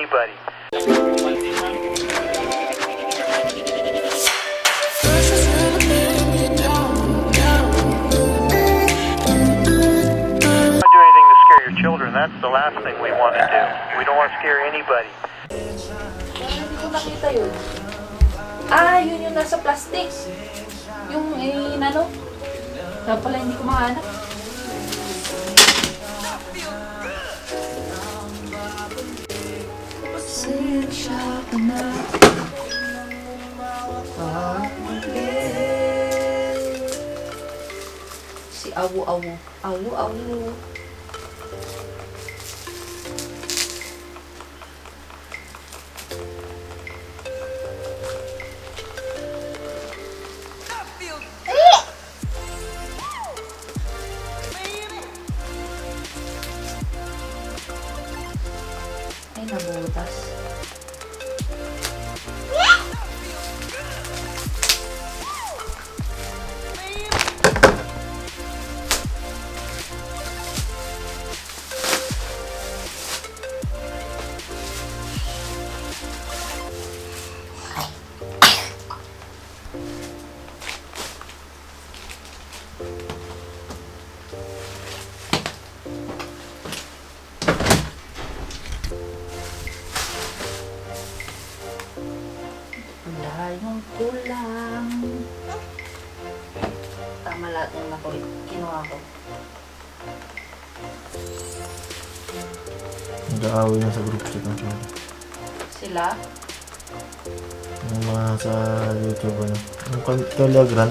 anybody. Don't do anything to scare your children. That's the last thing we want to do. We don't want to scare anybody. Hindi ko nakita yun. Ah, yun yung nasa plastic. Yung ano? Kaya pala hindi ko mahanap. Pasensya ka na. Si Awu-Awu. Awu-Awu. Ay, nabutas. Yung kulang. Tama lahat yung kinuha ko. Nag-aaway na sa group chat natin. Sila? Yung mga sa YouTube ano. Yung Telegram.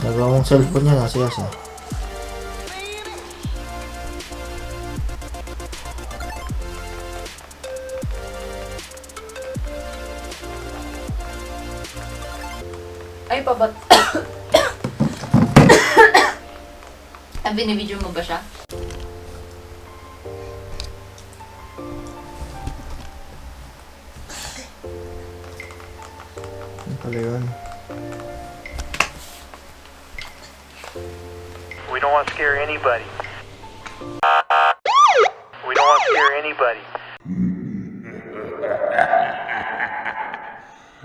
Nagawang cellphone niya nasa yasa. Ay, pabat. Binibidyo mo ba siya? Ano pala yun? We don't want to scare anybody. We don't want to scare anybody.